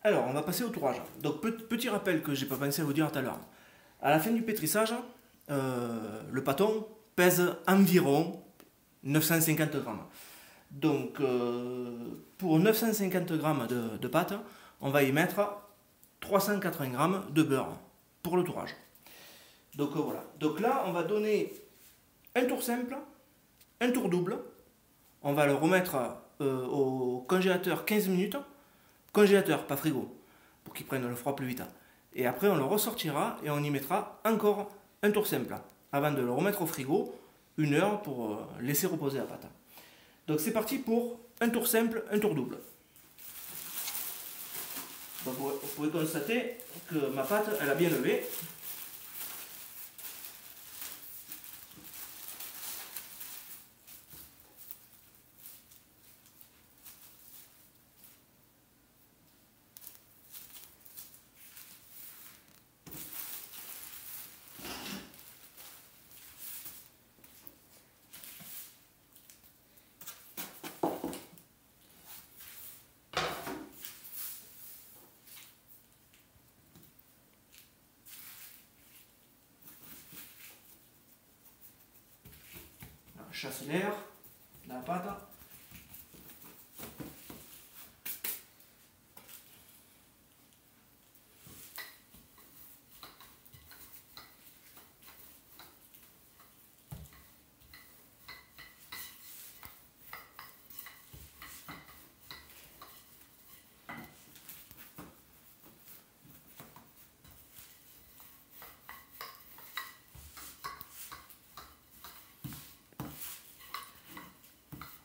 Alors, on va passer au tourage. Donc, petit rappel que j'ai pas pensé à vous dire tout à l'heure. À la fin du pétrissage, le pâton pèse environ 950 grammes. Donc, pour 950 grammes de pâte, on va y mettre 380 grammes de beurre pour le tourage. Donc, voilà. Donc là, on va donner un tour simple, un tour double. On va le remettre au congélateur 15 minutes. Congélateur, pas frigo, pour qu'il prenne le froid plus vite. Et après, on le ressortira et on y mettra encore un tour simple, avant de le remettre au frigo, 1 heure pour laisser reposer la pâte. Donc c'est parti pour un tour simple, un tour double. Donc, vous pouvez constater que ma pâte, elle a bien levé. Chasse l'air dans la pâte.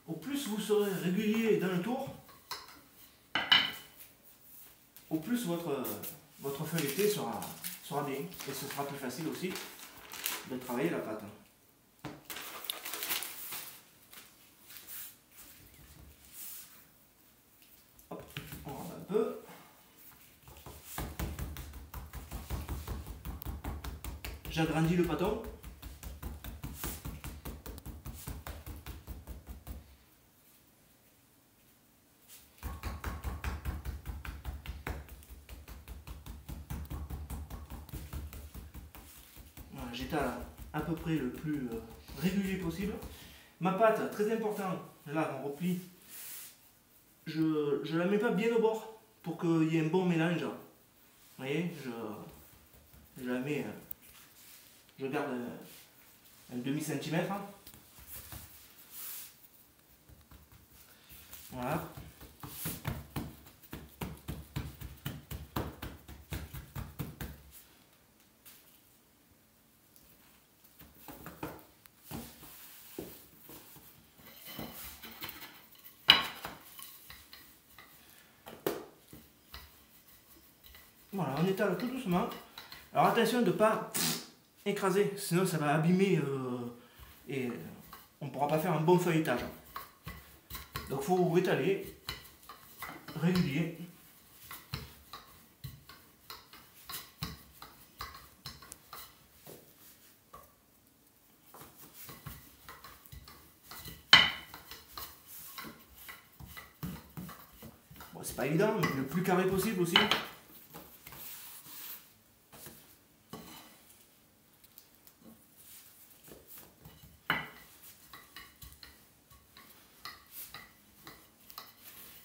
Au plus vous serez régulier dans le tour, au plus votre feuilleté sera bien. Et ce sera plus facile aussi de travailler la pâte. Hop, on rentre un peu. J'agrandis le pâton. J'étale à peu près le plus régulier possible. Ma pâte, très important, là on replie, je la mets pas bien au bord pour qu'il y ait un bon mélange. Vous voyez, je la mets, je garde un demi-centimètre. Voilà. Voilà, on étale tout doucement. Alors attention de ne pas écraser, sinon ça va abîmer et on ne pourra pas faire un bon feuilletage. Donc il faut étaler régulier. Bon, c'est pas évident, mais le plus carré possible aussi.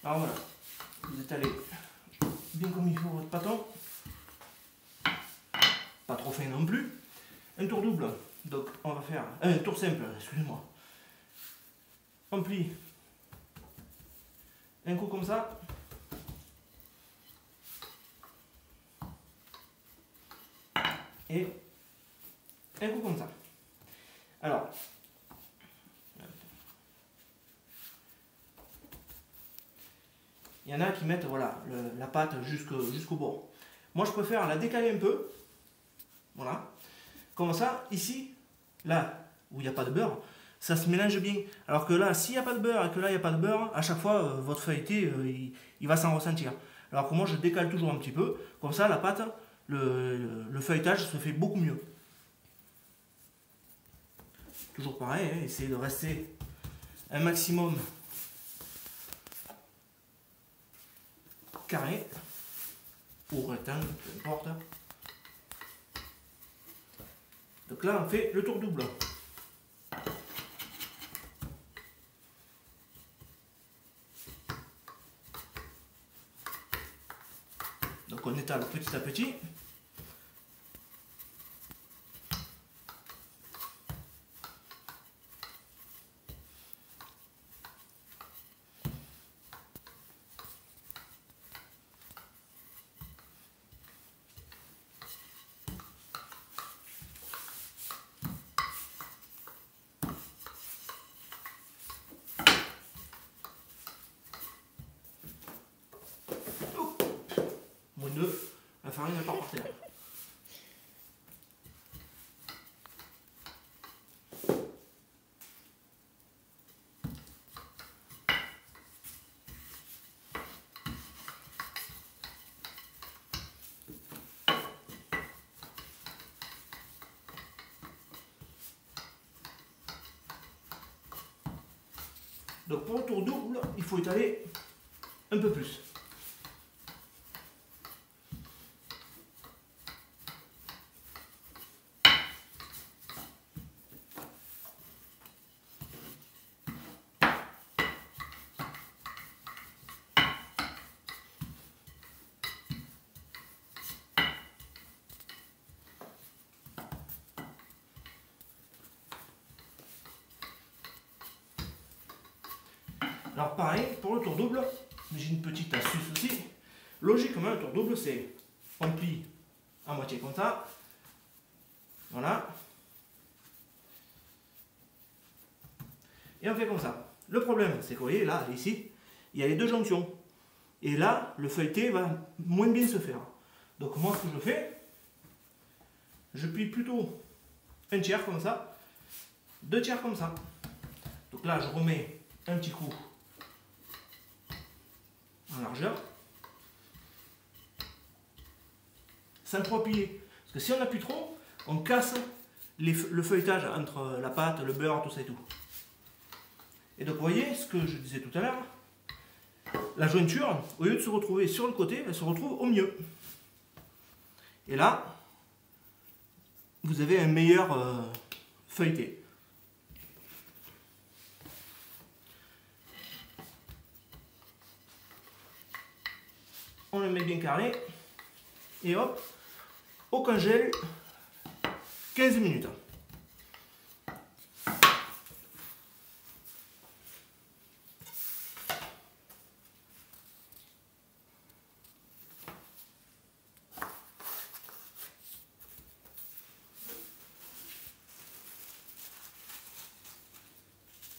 Alors voilà, vous étalez bien comme il faut votre pâton, pas trop fin non plus. Un tour double, donc on va faire un tour simple, excusez-moi. On plie un coup comme ça. Et un coup comme ça. Alors, il y en a qui mettent voilà, la pâte jusqu'au bord. Moi, je préfère la décaler un peu. Voilà. Comme ça, ici, là, où il n'y a pas de beurre, ça se mélange bien. Alors que là, s'il n'y a pas de beurre et que là, il n'y a pas de beurre, à chaque fois, votre feuilleté, il va s'en ressentir. Alors que moi, je décale toujours un petit peu. Comme ça, la pâte, le feuilletage se fait beaucoup mieux. Toujours pareil, hein, essayez de rester un maximum carré. ou rectangle, peu importe. Donc là, on fait le tour double. Donc on étale petit à petit. Moins 2, la farine n'est pas par terre. Donc pour le tour double, il faut étaler un peu plus. Alors pareil, pour le tour double, j'ai une petite astuce aussi. Logiquement, le tour double, c'est on plie à moitié comme ça. Voilà. Et on fait comme ça. Le problème, c'est que vous voyez, là, ici, il y a les deux jonctions. Et là, le feuilleté va moins bien se faire. Donc moi, ce que je fais, je plie plutôt un tiers comme ça, 2 tiers comme ça. Donc là, je remets un petit coup en largeur, sans trop appuyer. Parce que si on appuie trop, on casse le feuilletage entre la pâte, le beurre, tout ça et tout. Et donc vous voyez ce que je disais tout à l'heure, la jointure, au lieu de se retrouver sur le côté, elle se retrouve au milieu. Et là, vous avez un meilleur feuilleté. On le met bien carré et hop, au congèle 15 minutes.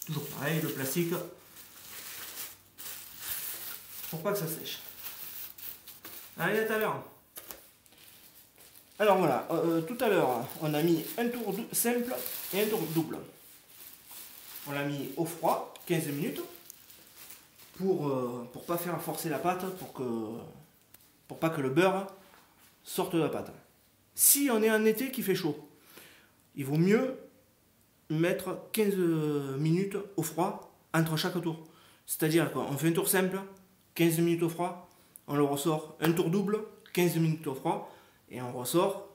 Toujours pareil, le plastique, pour pas que ça sèche. Allez, à tout à l'heure. Alors voilà, tout à l'heure, on a mis un tour simple et un tour double. On l'a mis au froid, 15 minutes, pour pas faire forcer la pâte, pour pas que le beurre sorte de la pâte. Si on est en été qui fait chaud, il vaut mieux mettre 15 minutes au froid entre chaque tour. C'est-à-dire qu'on fait un tour simple, 15 minutes au froid, on le ressort, un tour double, 15 minutes au froid, et on ressort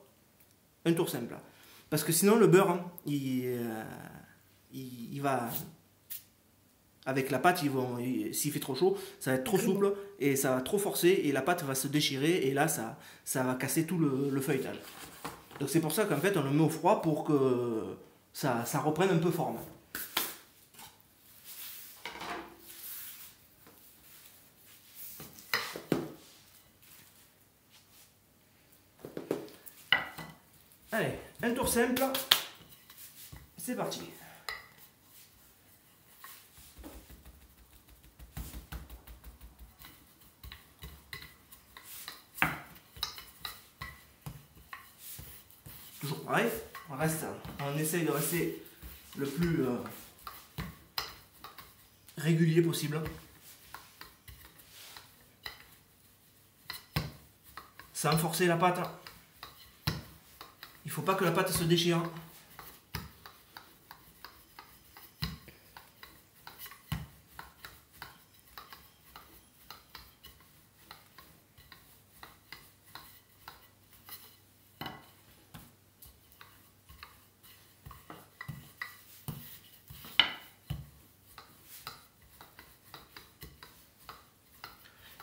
un tour simple. Parce que sinon le beurre, il va, avec la pâte, s'il fait trop chaud, ça va être trop souple, et ça va trop forcer, et la pâte va se déchirer, et là ça va casser tout le feuilletage. Donc c'est pour ça qu'en fait on le met au froid pour que ça reprenne un peu forme. Allez, un tour simple, c'est parti. Toujours pareil, on essaye de rester le plus régulier possible. Sans forcer la pâte. Il ne faut pas que la pâte se déchire.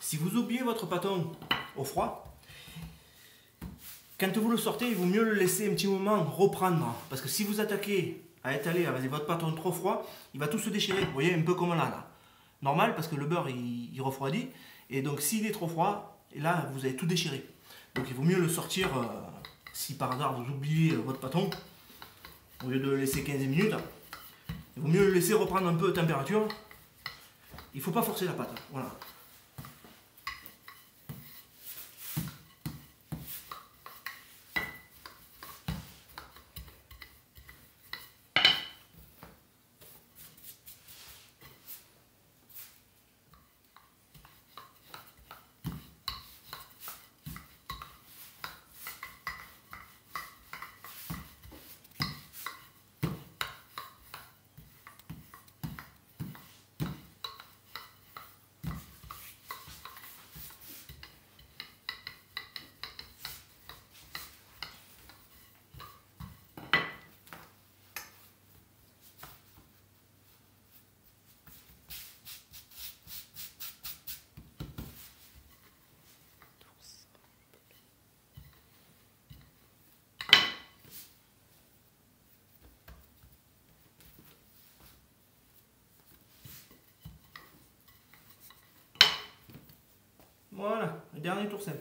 Si vous oubliez votre pâton au froid, quand vous le sortez, il vaut mieux le laisser un petit moment reprendre. Parce que si vous attaquez à étaler avec votre pâton trop froid, il va tout se déchirer. Vous voyez, un peu comme là. Normal, parce que le beurre, il refroidit. Et donc, s'il est trop froid, là, vous allez tout déchirer. Donc, il vaut mieux le sortir, si par hasard vous oubliez votre pâton, au lieu de le laisser 15 minutes, il vaut mieux le laisser reprendre un peu de température. Il ne faut pas forcer la pâte. Voilà. Voilà, le dernier tour simple.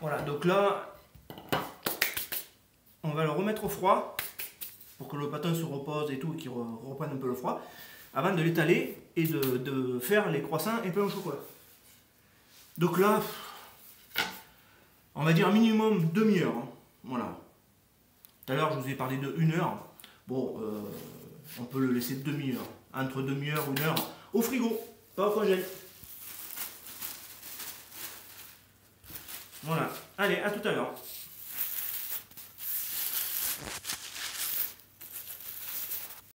Voilà, donc là, on va le remettre au froid pour que le pâton se repose et tout, et qu'il reprenne un peu le froid, avant de l'étaler et de faire les croissants et pain au chocolat. Donc là, on va dire minimum demi-heure. Hein. Voilà. Tout à l'heure, je vous ai parlé de 1 heure. Bon, on peut le laisser demi-heure. Entre demi-heure et 1 heure au frigo, pas au congèle. Voilà. Allez, à tout à l'heure.